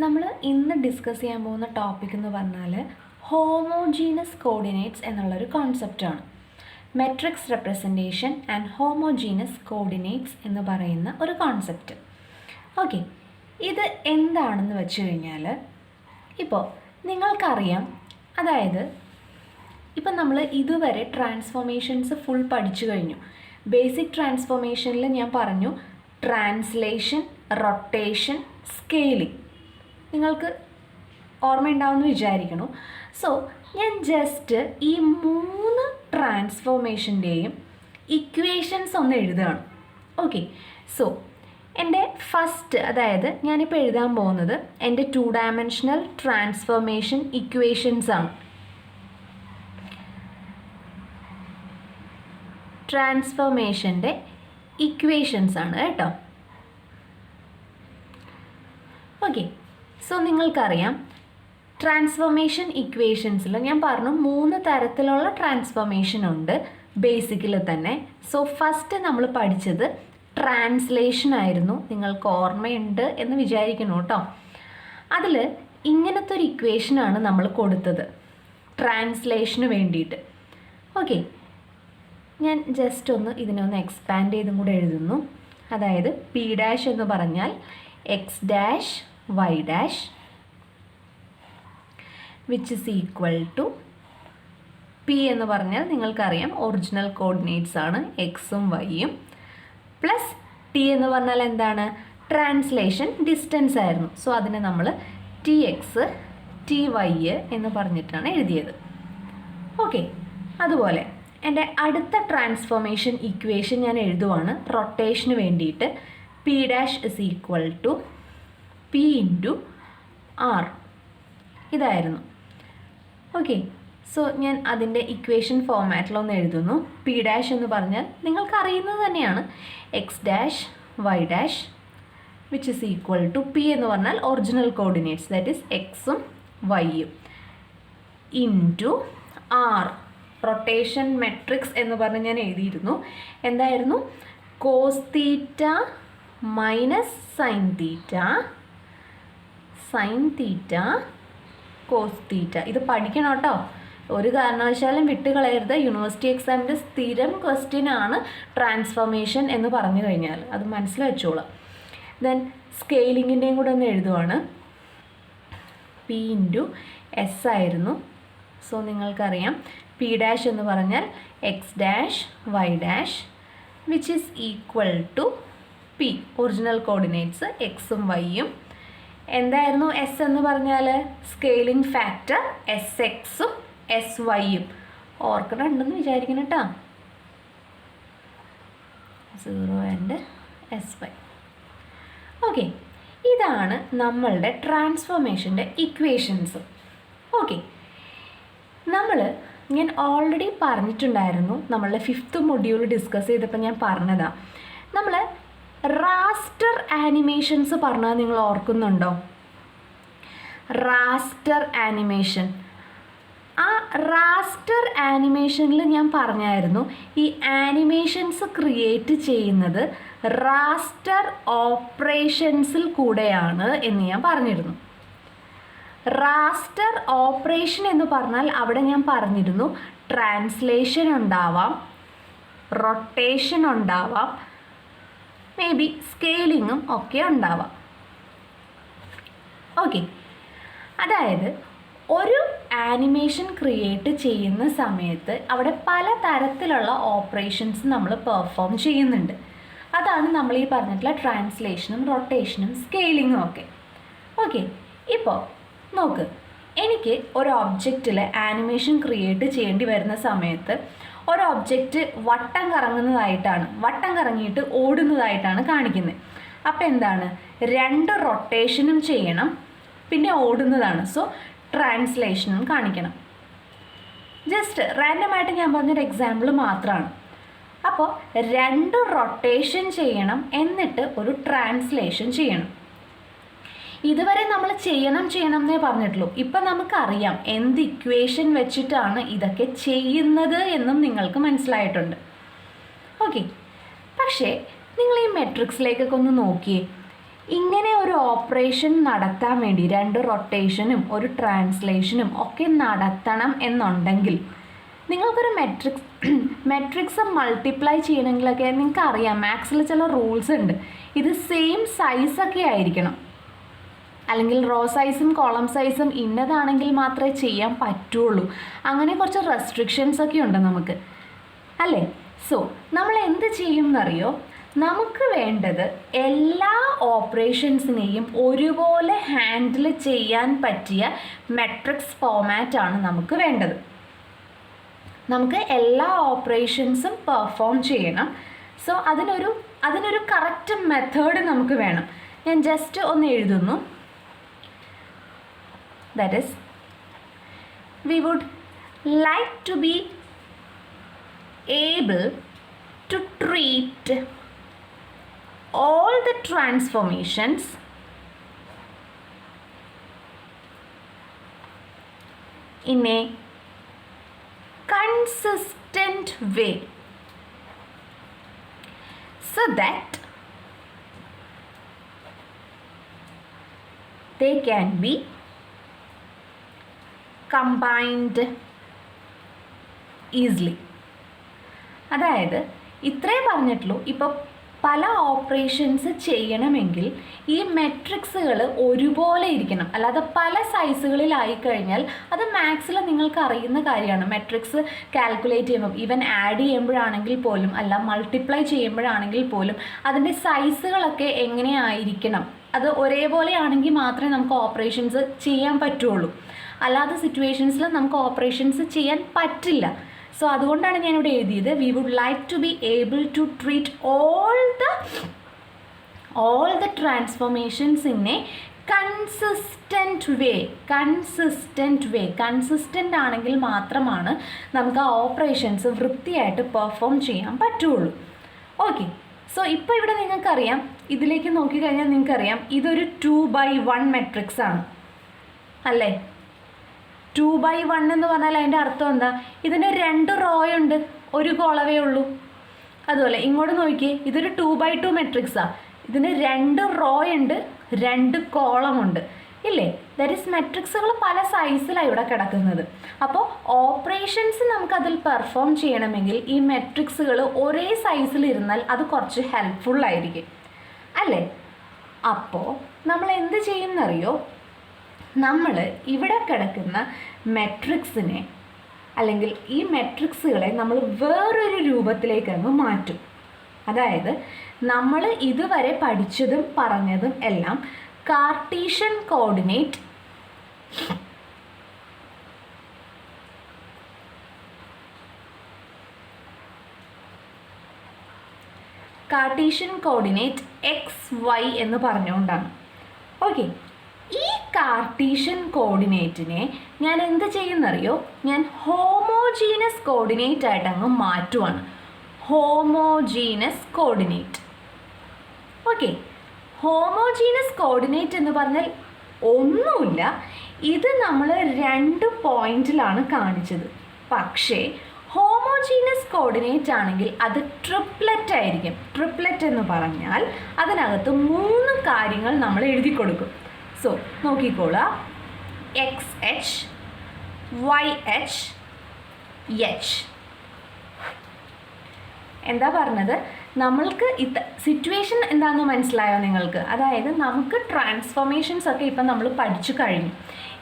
നമ്മൾ ഇന്ന് ഡിസ്കസ് ചെയ്യാൻ പോകുന്ന ടോപ്പിക് എന്ന് പറഞ്ഞാൽ ഹോമോജീനസ് കോർഡിനേറ്റ്സ് എന്നുള്ളൊരു കോൺസെപ്റ്റാണ്. Matrix representation and homogeneous coordinates എന്ന് പറയുന്ന ഒരു കോൺസെപ്റ്റ്. ഓക്കെ, ഇത് എന്താണെന്ന് വെച്ച് കഴിഞ്ഞാൽ, ഇപ്പോൾ നിങ്ങൾക്കറിയാം, അതായത് ഇപ്പം നമ്മൾ ഇതുവരെ ട്രാൻസ്ഫോർമേഷൻസ് ഫുൾ പഠിച്ചു കഴിഞ്ഞു. ബേസിക് ട്രാൻസ്ഫോർമേഷനിൽ ഞാൻ പറഞ്ഞു ട്രാൻസ്ലേഷൻ, റൊട്ടേഷൻ, സ്കെയിലിംഗ്. നിങ്ങൾക്ക് ഓർമ്മയുണ്ടാവുമെന്ന് വിചാരിക്കുന്നു. സോ ഞാൻ ജസ്റ്റ് ഈ 3 ട്രാൻസ്ഫോർമേഷൻ്റെയും ഇക്വേഷൻസ് ഒന്ന് എഴുതുകയാണ്. ഓക്കെ, സോ എൻ്റെ ഫസ്റ്റ്, അതായത് ഞാനിപ്പോൾ എഴുതാൻ പോകുന്നത് എൻ്റെ 2 ഡയമെൻഷണൽ ട്രാൻസ്ഫോർമേഷൻ ഇക്വേഷൻസ് ആണ്. ട്രാൻസ്ഫോർമേഷൻ്റെ ഇക്വേഷൻസ് ആണ് കേട്ടോ. ഓക്കെ, സോ നിങ്ങൾക്കറിയാം ട്രാൻസ്ഫോർമേഷൻ ഇക്വേഷൻസിൽ ഞാൻ പറഞ്ഞു 3 തരത്തിലുള്ള ട്രാൻസ്ഫോർമേഷൻ ഉണ്ട് ബേസിക്കിൽ തന്നെ. സോ ഫസ്റ്റ് നമ്മൾ പഠിച്ചത് ട്രാൻസ്ലേഷൻ ആയിരുന്നു. നിങ്ങൾക്ക് ഓർമ്മയുണ്ട് എന്ന് വിചാരിക്കുന്നു കേട്ടോ. അതിൽ ഇങ്ങനത്തെ ഒരു ഇക്വേഷനാണ് നമ്മൾ കൊടുത്തത് ട്രാൻസ്ലേഷന് വേണ്ടിയിട്ട്. ഓക്കെ, ഞാൻ ജസ്റ്റ് ഒന്ന് ഇതിനൊന്ന് എക്സ്പാൻഡ് ചെയ്തും കൂടെ എഴുതുന്നു. അതായത് പി ഡാഷ് എന്ന് പറഞ്ഞാൽ X dash Y dash which is equal to P എന്ന് പറഞ്ഞാൽ നിങ്ങൾക്കറിയാം ഒറിജിനൽ കോർഡിനേറ്റ്സ് ആണ് എക്സും വൈയും, പ്ലസ് ടി എന്ന് പറഞ്ഞാൽ എന്താണ്, ട്രാൻസ്ലേഷൻ ഡിസ്റ്റൻസ് ആയിരുന്നു. സോ അതിനെ നമ്മൾ ടി എക്സ് ടി വൈ എന്ന് പറഞ്ഞിട്ടാണ് എഴുതിയത്. ഓക്കെ, അതുപോലെ എൻ്റെ അടുത്ത ട്രാൻസ്ഫോർമേഷൻ ഇക്വേഷൻ ഞാൻ എഴുതുവാണ് റൊട്ടേഷന് വേണ്ടിയിട്ട്. P dash is equal to P into R ഇതായിരുന്നു. ഓക്കെ, സോ ഞാൻ അതിൻ്റെ ഇക്വേഷൻ ഫോമാറ്റിലൊന്ന് എഴുതുന്നു. പി ഡാഷ് എന്ന് പറഞ്ഞാൽ നിങ്ങൾക്കറിയുന്നത് തന്നെയാണ് X dash Y dash which is equal to P എന്ന് പറഞ്ഞാൽ ഒറിജിനൽ കോർഡിനേറ്റ്സ്, ദാറ്റ് ഈസ് എക്സും വൈയും, ഇൻറ്റു ആർ റൊട്ടേഷൻ മെട്രിക്സ് എന്ന് പറഞ്ഞ് ഞാൻ എഴുതിയിരുന്നു. എന്തായിരുന്നു, cos theta minus sine theta, sine theta cos theta. ഇത് പഠിക്കണം കേട്ടോ, ഒരു കാരണവശാലും വിട്ട് കളയരുത്. യൂണിവേഴ്സിറ്റി എക്സാമിൻ്റെ സ്ഥിരം ക്വസ്റ്റ്യൻ ആണ് ട്രാൻസ്ഫോർമേഷൻ എന്ന് പറഞ്ഞു കഴിഞ്ഞാൽ, അത് മനസ്സിൽ വെച്ചോളാം. ദെൻ സ്കെയിലിങ്ങിൻ്റെയും കൂടെ ഒന്ന് എഴുതുവാണ്. പി ഇൻറ്റു എസ് ആയിരുന്നു. സോ നിങ്ങൾക്കറിയാം പി ഡാഷ് എന്ന് പറഞ്ഞാൽ X dash Y dash which is equal to P original coordinates എക്സും വൈയും. എന്തായിരുന്നു എസ് എന്ന് പറഞ്ഞാൽ സ്കെയിലിംഗ് ഫാക്ടർ എസ് എക്സും എസ് വൈയും. ഓർക്കണുണ്ടെന്ന് വിചാരിക്കണം കേട്ടോ, 0 ആൻഡ് എസ് വൈ. ഓക്കെ, ഇതാണ് നമ്മളുടെ ട്രാൻസ്ഫോർമേഷൻ്റെ ഇക്വേഷൻസ്. ഓക്കെ, ഞാൻ ഓൾറെഡി പറഞ്ഞിട്ടുണ്ടായിരുന്നു, നമ്മളുടെ 5th മൊഡ്യൂൾ ഡിസ്കസ് ചെയ്തപ്പോൾ ഞാൻ പറഞ്ഞതാണ്. നമ്മൾ റാസ്റ്റർ ആനിമേഷൻസ് പറഞ്ഞത് നിങ്ങൾ ഓർക്കുന്നുണ്ടോ? റാസ്റ്റർ ആനിമേഷൻ, ആ റാസ്റ്റർ ആനിമേഷനിൽ ഞാൻ പറഞ്ഞായിരുന്നു ഈ ആനിമേഷൻസ് ക്രിയേറ്റ് ചെയ്യുന്നത് റാസ്റ്റർ ഓപ്പറേഷൻസിൽ കൂടെയാണ് എന്ന് ഞാൻ പറഞ്ഞിരുന്നു. റാസ്റ്റർ ഓപ്പറേഷൻ എന്ന് പറഞ്ഞാൽ അവിടെ ഞാൻ പറഞ്ഞിരുന്നു ട്രാൻസ്ലേഷൻ ഉണ്ടാവാം, റൊട്ടേഷൻ ഉണ്ടാവാം, മേ ബി സ്കെയിലിങ്ങും ഒക്കെ ഉണ്ടാവാം. ഓക്കെ, അതായത് ഒരു ആനിമേഷൻ ക്രിയേറ്റ് ചെയ്യുന്ന സമയത്ത് അവിടെ പല തരത്തിലുള്ള ഓപ്പറേഷൻസ് നമ്മൾ പെർഫോം ചെയ്യുന്നുണ്ട്. അതാണ് നമ്മൾ ഈ പറഞ്ഞിട്ടുള്ള ട്രാൻസ്ലേഷനും റൊട്ടേഷനും സ്കെയിലിങ്ങും ഒക്കെ. ഓക്കെ, ഇപ്പോൾ നോക്ക്, എനിക്ക് ഒരു ഒബ്ജക്റ്റിൽ ആനിമേഷൻ ക്രിയേറ്റ് ചെയ്യേണ്ടി വരുന്ന സമയത്ത് ഒരു ഒബ്ജക്റ്റ് വട്ടം കറങ്ങിയിട്ട് ഓടുന്നതായിട്ടാണ് കാണിക്കുന്നത്. അപ്പോൾ എന്താണ്, 2 റൊട്ടേഷനും ചെയ്യണം, പിന്നെ ഓടുന്നതാണ്. സോ ട്രാൻസ്ലേഷനും കാണിക്കണം. ജസ്റ്റ് റാൻഡമായിട്ട് ഞാൻ പറഞ്ഞൊരു എക്സാമ്പിൾ മാത്രമാണ്. അപ്പോൾ 2 റൊട്ടേഷൻ ചെയ്യണം, എന്നിട്ട് ഒരു ട്രാൻസ്ലേഷൻ ചെയ്യണം. ഇതുവരെ നമ്മൾ ചെയ്യണം എന്നേ പറഞ്ഞിട്ടുള്ളൂ. ഇപ്പം നമുക്കറിയാം എന്ത് ഇക്വേഷൻ വെച്ചിട്ടാണ് ഇതൊക്കെ ചെയ്യുന്നത് എന്നും നിങ്ങൾക്ക് മനസ്സിലായിട്ടുണ്ട്. ഓക്കെ, പക്ഷേ നിങ്ങൾ ഈ മെട്രിക്സിലേക്കൊക്കെ ഒന്ന് നോക്കിയേ. ഇങ്ങനെ ഒരു ഓപ്പറേഷൻ നടത്താൻ വേണ്ടി 2 റൊട്ടേഷനും ഒരു ട്രാൻസ്ലേഷനും ഒക്കെ നടത്തണം എന്നുണ്ടെങ്കിൽ നിങ്ങൾക്കൊരു മെട്രിക്സ് മൾട്ടിപ്ലൈ ചെയ്യണമെങ്കിലൊക്കെ നിങ്ങൾക്ക് അറിയാം മാത്സിൽ ചില റൂൾസ് ഉണ്ട്. ഇത് സെയിം സൈസൊക്കെ ആയിരിക്കണം, അല്ലെങ്കിൽ റോ സൈസും കോളം സൈസും ഇന്നതാണെങ്കിൽ മാത്രമേ ചെയ്യാൻ പറ്റുള്ളൂ. അങ്ങനെ കുറച്ച് റെസ്ട്രിക്ഷൻസ് ഒക്കെ ഉണ്ട് നമുക്ക്, അല്ലേ? സോ നമ്മൾ എന്ത് ചെയ്യും എന്നറിയോ? നമുക്ക് വേണ്ടത് എല്ലാ ഓപ്പറേഷൻസിനെയും ഒരുപോലെ ഹാൻഡിൽ ചെയ്യാൻ പറ്റിയ മെട്രിക്സ് ഫോമാറ്റാണ് നമുക്ക് വേണ്ടത്. നമുക്ക് എല്ലാ ഓപ്പറേഷൻസും പെർഫോം ചെയ്യണം. സോ അതിനൊരു കറക്റ്റ് മെത്തേഡ് നമുക്ക് വേണം. ഞാൻ ജസ്റ്റ് ഒന്ന് എഴുതുന്നു. That is, we would like to be able to treat all the transformations in a consistent way so that they can be combined easily. അതായത് ഇത്രേ പറഞ്ഞിട്ടുള്ളൂ. ഇപ്പോൾ പല ഓപ്പറേഷൻസ് ചെയ്യണമെങ്കിൽ ഈ മെട്രിക്സുകൾ ഒരുപോലെ ഇരിക്കണം. അല്ലാതെ പല സൈസുകളിലായി കഴിഞ്ഞാൽ അത് മാത്സിൽ നിങ്ങൾക്ക് അറിയുന്ന കാര്യമാണ്. മെട്രിക്സ് കാൽക്കുലേറ്റ് ചെയ്യുമ്പോൾ ഈവൻ ആഡ് ചെയ്യുമ്പോഴാണെങ്കിൽ പോലും അല്ല മൾട്ടിപ്ലൈ ചെയ്യുമ്പോഴാണെങ്കിൽ പോലും അതിൻ്റെ സൈസുകളൊക്കെ എങ്ങനെയായിരിക്കണം, അത് ഒരേപോലെ ആണെങ്കിൽ മാത്രമേ നമുക്ക് ഓപ്പറേഷൻസ് ചെയ്യാൻ പറ്റുള്ളൂ. അല്ലാത്ത സിറ്റുവേഷൻസിൽ നമുക്ക് ഓപ്പറേഷൻസ് ചെയ്യാൻ പറ്റില്ല. സോ അതുകൊണ്ടാണ് ഞാനിവിടെ എഴുതിയത് we would like to be able to treat all the transformations in a consistent way. Consistent ആണെങ്കിൽ മാത്രമാണ് നമുക്ക് ആ ഓപ്പറേഷൻസ് വൃത്തിയായിട്ട് പെർഫോം ചെയ്യാൻ പറ്റുള്ളൂ. ഓക്കെ, സോ ഇപ്പോൾ ഇവിടെ നിങ്ങൾക്കറിയാം, ഇതിലേക്ക് നോക്കിക്കഴിഞ്ഞാൽ നിങ്ങൾക്കറിയാം ഇതൊരു 2/1 മെട്രിക്സ് ആണ്, അല്ലേ? 2/1 എന്ന് പറഞ്ഞാൽ അതിൻ്റെ അർത്ഥം എന്താ? ഇതിന് 2 റോയുണ്ട്, ഒരു കോളവേ ഉള്ളൂ. അതുപോലെ ഇങ്ങോട്ട് നോക്കിയേ, ഇതൊരു 2/2 മെട്രിക്സാണ്. ഇതിന് 2 റോയുണ്ട്, 2 കോളമുണ്ട്, ഇല്ലേ? ദാറ്റ് ഈസ് മെട്രിക്സുകൾ പല സൈസിലാണ് ഇവിടെ കിടക്കുന്നത്. അപ്പോൾ ഓപ്പറേഷൻസ് നമുക്കതിൽ പെർഫോം ചെയ്യണമെങ്കിൽ ഈ മെട്രിക്സുകൾ ഒരേ സൈസിലിരുന്നാൽ അത് കുറച്ച് ഹെൽപ്ഫുള്ളായിരിക്കും, അല്ലേ? അപ്പോൾ നമ്മൾ എന്ത് ചെയ്യുന്നറിയോ? നമ്മൾ ഇവിടെ കിടക്കുന്ന മെട്രിക്സിനെ അല്ലെങ്കിൽ ഈ മെട്രിക്സുകളെ നമ്മൾ വേറൊരു രൂപത്തിലേക്ക് അങ്ങ് മാറ്റും. അതായത് നമ്മൾ ഇതുവരെ പഠിച്ചതും പറഞ്ഞതും എല്ലാം കാർട്ടീഷ്യൻ കോർഡിനേറ്റ് XY എന്ന് പറഞ്ഞുകൊണ്ടാണ്. ഓക്കെ, ഈ കാർട്ടീഷ്യൻ കോർഡിനേറ്റിനെ ഞാൻ എന്ത് ചെയ്യുന്നറിയോ? ഞാൻ ഹോമോജീനസ് കോർഡിനേറ്റ് ആയിട്ട് അങ്ങ് മാറ്റുവാണ്. Homogeneous coordinate. Okay, homogeneous coordinate എന്ന് പറഞ്ഞാൽ ഒന്നുമില്ല, ഇത് നമ്മൾ 2 പോയിന്റിലാണ് കാണിച്ചത്. പക്ഷേ ഹോമോജീനസ് കോർഡിനേറ്റ് ആണെങ്കിൽ അത് ട്രിപ്ലറ്റ് ആയിരിക്കും. ട്രിപ്ലറ്റ് എന്ന് പറഞ്ഞാൽ അതിനകത്ത് 3 കാര്യങ്ങൾ നമ്മൾ എഴുതി കൊടുക്കും. സോ നോക്കിക്കോളാം, XH, YH, H. എന്താ പറഞ്ഞത്? നമ്മൾക്ക് സിറ്റുവേഷൻ എന്താണെന്ന് മനസ്സിലായോ നിങ്ങൾക്ക്? അതായത് നമുക്ക് ട്രാൻസ്ഫോർമേഷൻസ് ഒക്കെ ഇപ്പം നമ്മൾ പഠിച്ചു കഴിഞ്ഞു.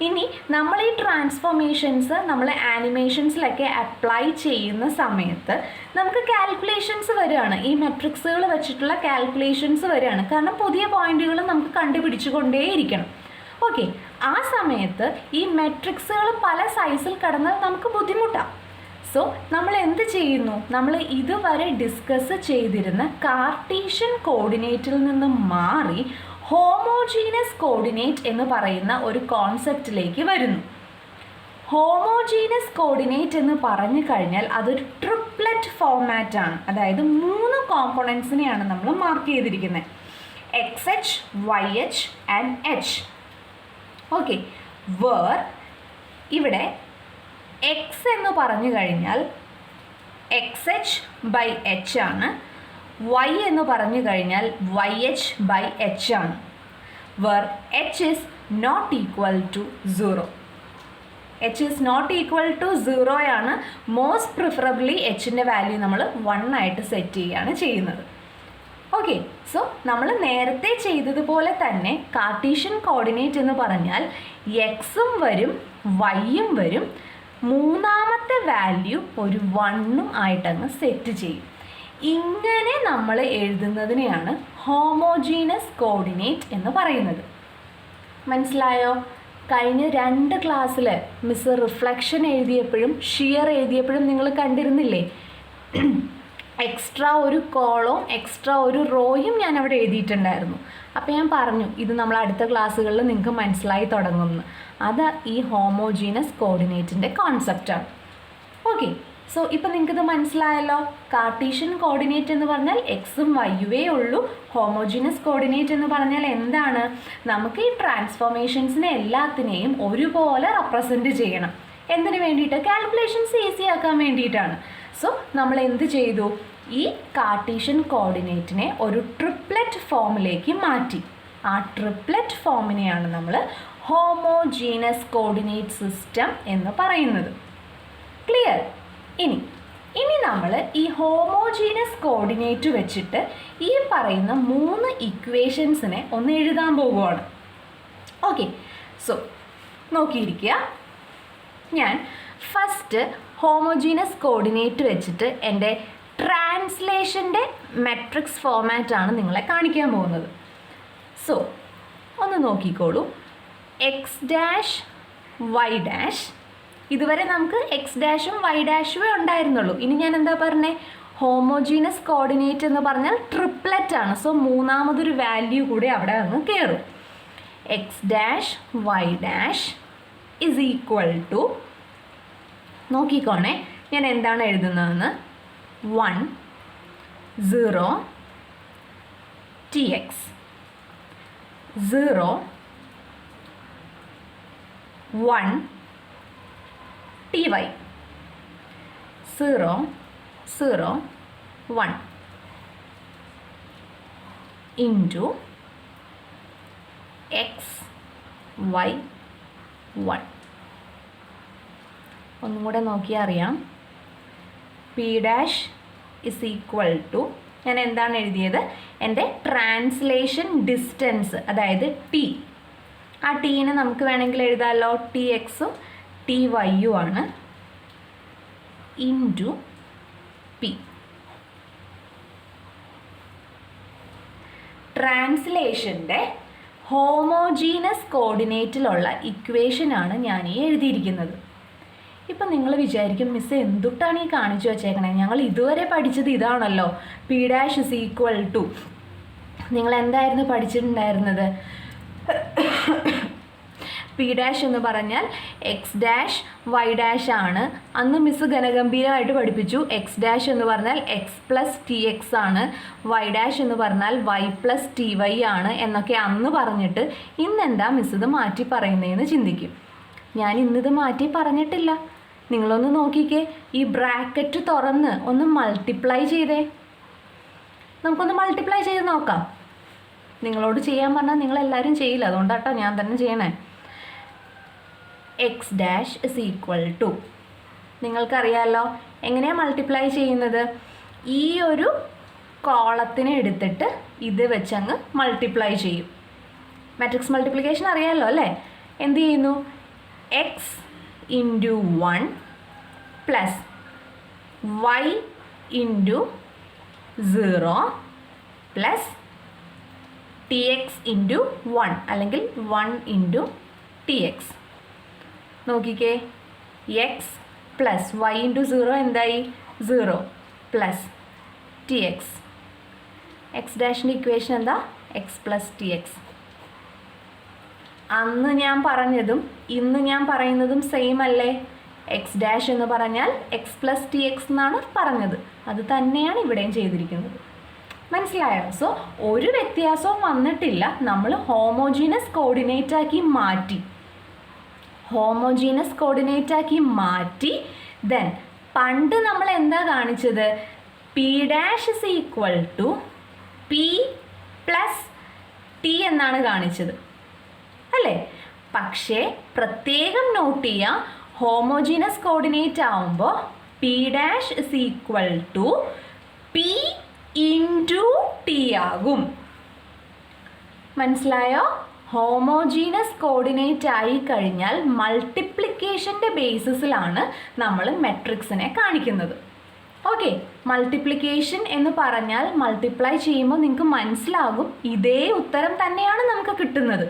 ഇനി നമ്മൾ ഈ ട്രാൻസ്ഫോർമേഷൻസ് നമ്മൾ ആനിമേഷൻസിലൊക്കെ അപ്ലൈ ചെയ്യുന്ന സമയത്ത് നമുക്ക് കാൽക്കുലേഷൻസ് വരികയാണ്. ഈ മെട്രിക്സുകൾ വെച്ചിട്ടുള്ള കാൽക്കുലേഷൻസ് വരികയാണ്. കാരണം പുതിയ പോയിന്റുകൾ നമുക്ക് കണ്ടുപിടിച്ചുകൊണ്ടേയിരിക്കണം. ഓക്കെ, ആ സമയത്ത് ഈ മെട്രിക്സുകൾ പല സൈസിൽ കടന്നാൽ നമുക്ക് ബുദ്ധിമുട്ടാണ്. സോ നമ്മൾ എന്ത് ചെയ്യുന്നു? നമ്മൾ ഇതുവരെ ഡിസ്കസ് ചെയ്തിരുന്ന കാർട്ടീഷ്യൻ കോർഡിനേറ്റിൽ നിന്ന് മാറി ഹോമോജീനസ് കോർഡിനേറ്റ് എന്ന് പറയുന്ന ഒരു കോൺസെപ്റ്റിലേക്ക് വരുന്നു. ഹോമോജീനസ് കോർഡിനേറ്റ് എന്ന് പറഞ്ഞു കഴിഞ്ഞാൽ അതൊരു ട്രിപ്ലറ്റ് ഫോർമാറ്റ് ആണ്. അതായത് 3 കോമ്പോണൻസിനെയാണ് നമ്മൾ മാർക്ക് ചെയ്തിരിക്കുന്നത്, XH, YH and H. Okay, where ഇവിടെ X എന്ന് പറഞ്ഞു കഴിഞ്ഞാൽ XH/H ആണ്, Y എന്ന് പറഞ്ഞു കഴിഞ്ഞാൽ YH/H ആണ്. where h is not equal to 0. h is not equal to 0 ആണ് മോസ്റ്റ് പ്രിഫറബിളി എച്ചിൻ്റെ വാല്യൂ നമ്മൾ 1 ആയിട്ട് സെറ്റ് ചെയ്യുകയാണ് ചെയ്യുന്നത്. ഓക്കെ, സോ നമ്മൾ നേരത്തെ ചെയ്തതുപോലെ തന്നെ കാർട്ടീഷ്യൻ കോർഡിനേറ്റ് എന്ന് പറഞ്ഞാൽ എക്സും വരും വൈയും വരും, മൂന്നാമത്തെ വാല്യൂ ഒരു 1ഉം ആയിട്ടങ്ങ് സെറ്റ് ചെയ്യും. ഇങ്ങനെ നമ്മൾ എഴുതുന്നതിനെയാണ് ഹോമോജീനസ് കോർഡിനേറ്റ് എന്ന് പറയുന്നത്. മനസ്സിലായോ? കഴിഞ്ഞ 2 ക്ലാസ്സിൽ മിസ് റിഫ്ലക്ഷൻ എഴുതിയപ്പോഴും ഷിയർ എഴുതിയപ്പോഴും നിങ്ങൾ കണ്ടിരുന്നില്ലേ, എക്സ്ട്രാ ഒരു കോളവും എക്സ്ട്രാ ഒരു റോയും ഞാൻ അവിടെ എഴുതിയിട്ടുണ്ടായിരുന്നു. അപ്പോൾ ഞാൻ പറഞ്ഞു ഇത് നമ്മൾ അടുത്ത ക്ലാസ്സുകളിൽ നിങ്ങൾക്ക് മനസ്സിലായി തുടങ്ങുമെന്ന്. അത് ഈ ഹോമോജീനസ് കോർഡിനേറ്റിൻ്റെ കോൺസെപ്റ്റാണ്. ഓക്കെ, സോ ഇപ്പം നിങ്ങൾക്കിത് മനസ്സിലായല്ലോ. കാർട്ടീഷ്യൻ കോർഡിനേറ്റ് എന്ന് പറഞ്ഞാൽ എക്സും വൈയുവേ ഉള്ളൂ. ഹോമോജീനസ് കോർഡിനേറ്റ് എന്ന് പറഞ്ഞാൽ എന്താണ്? നമുക്ക് ഈ ട്രാൻസ്ഫോർമേഷൻസിനെ എല്ലാത്തിനെയും ഒരുപോലെ റെപ്രസെൻറ്റ് ചെയ്യണം. എന്തിനു വേണ്ടിയിട്ട്? കാൽക്കുലേഷൻസ് ഈസി ആക്കാൻ വേണ്ടിയിട്ടാണ്. സോ നമ്മൾ എന്ത് ചെയ്തു? ഈ കാർട്ടീഷ്യൻ കോർഡിനേറ്റിനെ ഒരു ട്രിപ്ലെറ്റ് ഫോമിലേക്ക് മാറ്റി. ആ ട്രിപ്ലെറ്റ് ഫോമിനെയാണ് നമ്മൾ ഹോമോജീനസ് കോർഡിനേറ്റ് സിസ്റ്റം എന്ന് പറയുന്നത്. ക്ലിയർ? ഇനി നമ്മൾ ഈ ഹോമോജീനസ് കോർഡിനേറ്റ് വെച്ചിട്ട് ഈ പറയുന്ന 3 ഇക്വേഷൻസിനെ ഒന്ന് എഴുതാൻ പോകുവാണ്. ഓക്കെ, സോ നോക്കിയിരിക്കുക. ഞാൻ ഫസ്റ്റ് ഹോമോജീനസ് കോർഡിനേറ്റ് വെച്ചിട്ട് എൻ്റെ ട്രാൻസ്ലേഷൻ്റെ മെട്രിക്സ് ഫോമാറ്റാണ് നിങ്ങളെ കാണിക്കാൻ പോകുന്നത്. സോ ഒന്ന് നോക്കിക്കോളൂ. എക്സ് ഡാഷ് വൈ ഡാഷ്, ഇതുവരെ നമുക്ക് എക്സ് ഡാഷും വൈ ഡാഷുമേ ഉണ്ടായിരുന്നുള്ളൂ. ഇനി ഞാൻ എന്താ പറഞ്ഞേ? ഹോമോജീനസ് കോർഡിനേറ്റ് എന്ന് പറഞ്ഞാൽ ട്രിപ്ലെറ്റ് ആണ്. സോ മൂന്നാമതൊരു വാല്യൂ കൂടി അവിടെ അങ്ങ് കയറും. X dash Y dash is equal to, നോക്കിക്കോണേ ഞാൻ എന്താണ് എഴുതുന്നതെന്ന്, 1 0 tx 0 1 ty 0 0 1 into x y 1. ഒന്നും കൂടെ നോക്കിയാൽ അറിയാം. P dash is equal to, ഞാൻ എന്താണ് എഴുതിയത്? എൻ്റെ ട്രാൻസ്ലേഷൻ ഡിസ്റ്റൻസ്, അതായത് ടി. ആ ടീനെ നമുക്ക് വേണമെങ്കിൽ എഴുതാമല്ലോ, ടി എക്സും ടി വൈയും ആണ്, ഇൻറ്റു പി. ട്രാൻസ്ലേഷൻ്റെ ഹോമോജീനസ് കോർഡിനേറ്റിലുള്ള ഇക്വേഷനാണ് ഞാൻ ഈ എഴുതിയിരിക്കുന്നത്. ഇപ്പം നിങ്ങൾ വിചാരിക്കും, മിസ് എന്തുട്ടാണ് ഈ കാണിച്ചു വച്ചേക്കണേ? ഞങ്ങൾ ഇതുവരെ പഠിച്ചത് ഇതാണല്ലോ, P dash is equal to. നിങ്ങൾ എന്തായിരുന്നു പഠിച്ചിട്ടുണ്ടായിരുന്നത്? പി ഡാഷ് എന്ന് പറഞ്ഞാൽ എക്സ് ഡാഷ് വൈ ഡാഷ് ആണ്. അന്ന് മിസ് ഘനഗംഭീരമായിട്ട് പഠിപ്പിച്ചു. എക്സ് ഡാഷ് എന്ന് പറഞ്ഞാൽ എക്സ് പ്ലസ് ടി എക്സ് ആണ്, വൈ ഡാഷ് എന്ന് പറഞ്ഞാൽ വൈ പ്ലസ് ടി വൈ ആണ് എന്നൊക്കെ അന്ന് പറഞ്ഞിട്ട് ഇന്നെന്താ മിസ് ഇത് മാറ്റി പറയുന്നതെന്ന് ചിന്തിക്കും. ഞാൻ ഇന്നിത് മാറ്റി പറഞ്ഞിട്ടില്ല. നിങ്ങളൊന്ന് നോക്കിക്കേ, ഈ ബ്രാക്കറ്റ് തുറന്ന് ഒന്ന് മൾട്ടിപ്ലൈ ചെയ്തേ. നമുക്കൊന്ന് മൾട്ടിപ്ലൈ ചെയ്ത് നോക്കാം. നിങ്ങളോട് ചെയ്യാൻ പറഞ്ഞാൽ നിങ്ങളെല്ലാവരും ചെയ്യില്ല, അതുകൊണ്ടാട്ടോ ഞാൻ തന്നെ ചെയ്യണേ. X dash is equal to, നിങ്ങൾക്കറിയാമല്ലോ എങ്ങനെയാണ് മൾട്ടിപ്ലൈ ചെയ്യുന്നത്? ഈ ഒരു കോളത്തിനെ എടുത്തിട്ട് ഇത് വെച്ചങ്ങ് മൾട്ടിപ്ലൈ ചെയ്യും. മാട്രിക്സ് മൾട്ടിപ്ലിക്കേഷൻ അറിയാമല്ലോ അല്ലേ? എന്ത് ചെയ്യുന്നു? X into 1 plus y into 0 plus t x into 1 അല്ലെങ്കിൽ 1 ഇൻറ്റു ടി എക്സ്. നോക്കിക്കേ, എക്സ് പ്ലസ് വൈ ഇൻറ്റു 0 എന്തായി? 0 പ്ലസ് ടി എക്സ്. എക്സ് ഡാഷിൻ്റെ ഇക്വേഷൻ എന്താ? X plus t x. അന്ന് ഞാൻ പറഞ്ഞതും ഇന്ന് ഞാൻ പറയുന്നതും സെയിം അല്ലേ? എക്സ് ഡാഷ് എന്ന് പറഞ്ഞാൽ എക്സ് പ്ലസ് ടി എക്സ് എന്നാണ് പറഞ്ഞത്. അത് തന്നെയാണ് ഇവിടെയും ചെയ്തിരിക്കുന്നത്. മനസ്സിലായോ? സോ ഒരു വ്യത്യാസവും വന്നിട്ടില്ല. നമ്മൾ ഹോമോജീനസ് കോർഡിനേറ്റാക്കി മാറ്റി. ഹോമോജീനസ് കോർഡിനേറ്റാക്കി മാറ്റി. ദെൻ പണ്ട് നമ്മൾ എന്താ കാണിച്ചത്? P dash is equal to P plus T എന്നാണ് കാണിച്ചത്. അല്ലേ? പക്ഷേ പ്രത്യേകം നോട്ട് ചെയ്യുക, ഹോമോജീനസ് കോർഡിനേറ്റ് ആവുമ്പോൾ P dash is equal to P into T ആകും. മനസ്സിലായോ? ഹോമോജീനസ് കോർഡിനേറ്റ് ആയി കഴിഞ്ഞാൽ മൾട്ടിപ്ലിക്കേഷൻ്റെ ബേസിസിലാണ് നമ്മൾ മെട്രിക്സിനെ കാണിക്കുന്നത്. ഓക്കെ, മൾട്ടിപ്ലിക്കേഷൻ എന്ന് പറഞ്ഞാൽ മൾട്ടിപ്ലൈ ചെയ്യുമ്പോൾ നിങ്ങൾക്ക് മനസ്സിലാകും ഇതേ ഉത്തരം തന്നെയാണ് നമുക്ക് കിട്ടുന്നത്.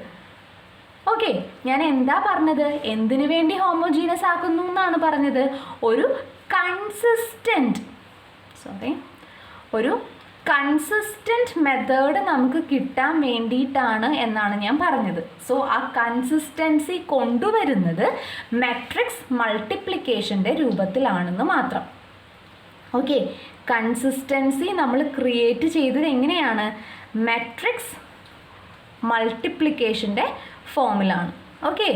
ഓക്കെ, ഞാൻ എന്താ പറഞ്ഞത്? എന്തിനു വേണ്ടി ഹോമോജീനസ് ആക്കുന്നു എന്നാണ് പറഞ്ഞത്. ഒരു കൺസിസ്റ്റൻറ്റ് മെത്തേഡ് നമുക്ക് കിട്ടാൻ വേണ്ടിയിട്ടാണ് എന്നാണ് ഞാൻ പറഞ്ഞത്. സോ ആ കൺസിസ്റ്റൻസി കൊണ്ടുവരുന്നത് മെട്രിക്സ് മൾട്ടിപ്ലിക്കേഷൻ്റെ രൂപത്തിലാണെന്ന് മാത്രം. ഓക്കെ, കൺസിസ്റ്റൻസി നമ്മൾ ക്രിയേറ്റ് ചെയ്തത് എങ്ങനെയാണ്? മെട്രിക്സ് മൾട്ടിപ്ലിക്കേഷൻ്റെ ഫോമിലാണ്. ഓക്കെ,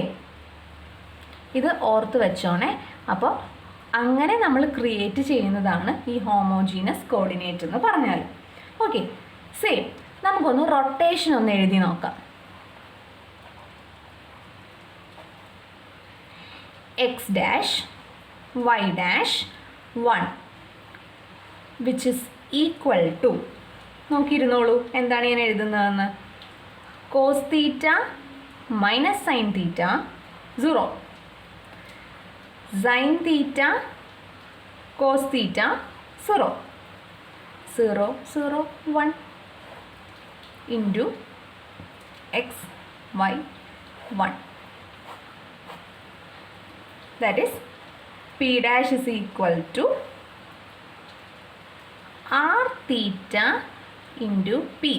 ഇത് ഓർത്ത് വെച്ചോണേ. അപ്പോൾ അങ്ങനെ നമ്മൾ ക്രിയേറ്റ് ചെയ്യുന്നതാണ് ഈ ഹോമോജീനസ് കോർഡിനേറ്റ് എന്ന് പറഞ്ഞാൽ. ഓക്കെ, സെയിം നമുക്കൊന്ന് റൊട്ടേഷൻ ഒന്ന് എഴുതി നോക്കാം. X dash Y dash 1 which is equal to, നോക്കിയിരുന്നോളൂ എന്താണ് ഞാൻ എഴുതുന്നതെന്ന്. Cos theta minus sine theta 0, sine theta cos theta 0, 0 0 1 into x Y 1. That is p dash is equal to r theta into p.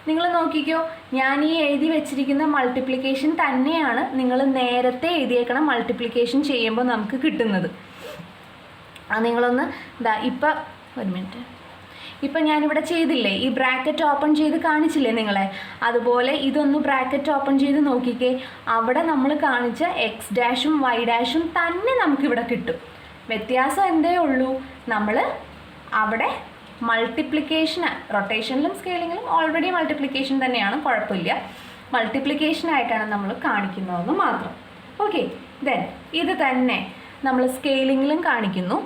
നിങ്ങൾ നോക്കിക്കോ, ഞാൻ ഈ എഴുതി വെച്ചിരിക്കുന്ന മൾട്ടിപ്ലിക്കേഷൻ തന്നെയാണ് നിങ്ങൾ നേരത്തെ എഴുതിയേക്കണ മൾട്ടിപ്ലിക്കേഷൻ ചെയ്യുമ്പോൾ നമുക്ക് കിട്ടുന്നത്. നിങ്ങളൊന്ന് ഇപ്പം ഒരു മിനിറ്റ്, ഇപ്പം ഞാനിവിടെ ചെയ്തില്ലേ, ഈ ബ്രാക്കറ്റ് ഓപ്പൺ ചെയ്ത് കാണിച്ചില്ലേ നിങ്ങളെ, അതുപോലെ ഇതൊന്ന് ബ്രാക്കറ്റ് ഓപ്പൺ ചെയ്ത് നോക്കിക്കേ. അവിടെ നമ്മൾ കാണിച്ച എക്സ് ഡാഷും വൈ ഡാഷും തന്നെ നമുക്കിവിടെ കിട്ടും. വ്യത്യാസം എന്തേ ഉള്ളൂ, നമ്മൾ അവിടെ മൾട്ടിപ്ലിക്കേഷൻ, റൊട്ടേഷനിലും സ്കെയിലിങ്ങിലും ഓൾറെഡി മൾട്ടിപ്ലിക്കേഷൻ തന്നെയാണ്, കുഴപ്പമില്ല. മൾട്ടിപ്ലിക്കേഷനായിട്ടാണ് നമ്മൾ കാണിക്കുന്നതെന്ന് മാത്രം. ഓക്കെ, ദെൻ ഇത് തന്നെ നമ്മൾ സ്കെയിലിങ്ങിലും കാണിക്കുന്നു.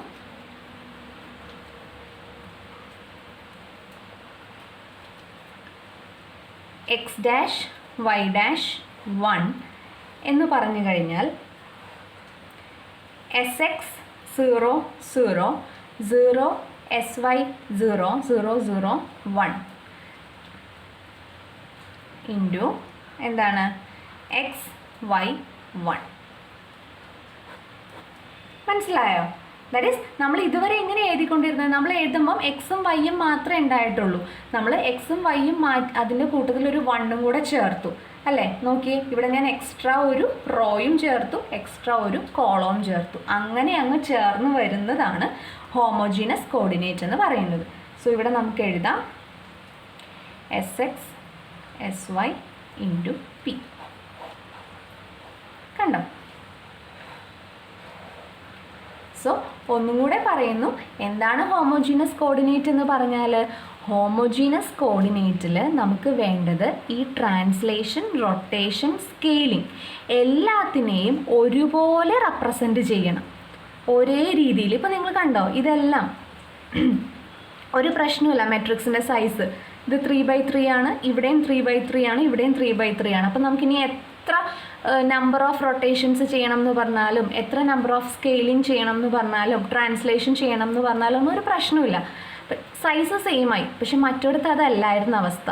എക്സ് ഡാഷ് വൈ ഡാഷ് 1 എന്ന് പറഞ്ഞു കഴിഞ്ഞാൽ S X 0 0 0 S Y 0 0 0 1 into എന്താണ് എക്സ് വൈ 1. മനസ്സിലായോ? ദാറ്റ് ഈസ് നമ്മൾ ഇതുവരെ എങ്ങനെ എഴുതിക്കൊണ്ടിരുന്നത്, നമ്മൾ എഴുതുമ്പം എക്സും വൈയും മാത്രമേ ഉണ്ടായിട്ടുള്ളൂ. നമ്മൾ എക്സും വൈയും അതിൻ്റെ കൂട്ടത്തിലൊരു 1 കൂടെ ചേർത്തു അല്ലേ? നോക്കിയേ, ഇവിടെ ഞാൻ എക്സ്ട്രാ ഒരു റോയും ചേർത്തു, എക്സ്ട്രാ ഒരു കോളവും ചേർത്തു. അങ്ങനെ അങ്ങ് ചേർന്ന് വരുന്നതാണ് ഹോമോജീനസ് കോർഡിനേറ്റ് എന്ന് പറയുന്നത്. സോ ഇവിടെ നമുക്ക് എഴുതാം S X S Y into P. കണ്ടോ? സോ ഒന്നും കൂടെ പറയുന്നു, എന്താണ് ഹോമോജീനസ് കോർഡിനേറ്റ് എന്ന് പറഞ്ഞാൽ, ഹോമോജീനസ് കോർഡിനേറ്റിൽ നമുക്ക് വേണ്ടത് ഈ ട്രാൻസ്ലേഷൻ, റൊട്ടേഷൻ, സ്കെയിലിംഗ് എല്ലാത്തിനെയും ഒരുപോലെ റെപ്രസെൻറ്റ് ചെയ്യണം, ഒരേ രീതിയിൽ. ഇപ്പോൾ നിങ്ങൾ കണ്ടോ, ഇതെല്ലാം ഒരു പ്രശ്നമില്ല. മെട്രിക്സിൻ്റെ സൈസ് ഇത് 3/3 ആണ്, ഇവിടെയും 3/3 ആണ്, ഇവിടെയും 3/3 ആണ്. അപ്പോൾ നമുക്കിനി എത്ര നമ്പർ ഓഫ് റൊട്ടേഷൻസ് ചെയ്യണം എന്ന് പറഞ്ഞാലും, എത്ര നമ്പർ ഓഫ് സ്കെയിലിംഗ് ചെയ്യണം എന്ന് പറഞ്ഞാലും, ട്രാൻസ്ലേഷൻ ചെയ്യണം എന്ന് പറഞ്ഞാലും ഒന്നും ഒരു പ്രശ്നമില്ല. സൈസ് സെയിം ആയി, പക്ഷെ മറ്റൊരിടത്ത് അതല്ലായിരുന്ന അവസ്ഥ.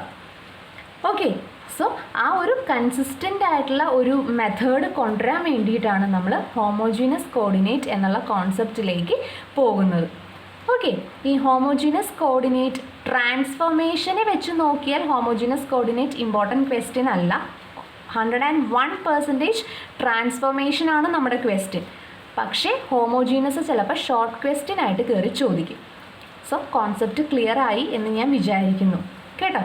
ഓക്കെ, സോ ആ ഒരു കൺസിസ്റ്റൻ്റ് ആയിട്ടുള്ള ഒരു മെത്തേഡ് കൊണ്ടുവരാൻ വേണ്ടിയിട്ടാണ് നമ്മൾ ഹോമോജീനസ് കോർഡിനേറ്റ് എന്നുള്ള കോൺസെപ്റ്റിലേക്ക് പോകുന്നത്. ഓക്കെ, ഈ ഹോമോജീനസ് കോർഡിനേറ്റ് ട്രാൻസ്ഫോർമേഷനെ വെച്ച് നോക്കിയാൽ ഹോമോജീനസ് കോർഡിനേറ്റ് ഇമ്പോർട്ടൻറ്റ് ക്വസ്റ്റ്യൻ അല്ല. 101% ട്രാൻസ്ഫോർമേഷനാണ് നമ്മുടെ ക്വസ്റ്റ്യൻ. പക്ഷേ ഹോമോജീനസ് ചിലപ്പോൾ ഷോർട്ട് ക്വസ്റ്റ്യൻ ആയിട്ട് കയറി ചോദിക്കും. സോ കോൺസെപ്റ്റ് ക്ലിയർ ആയി എന്ന് ഞാൻ വിചാരിക്കുന്നു കേട്ടോ.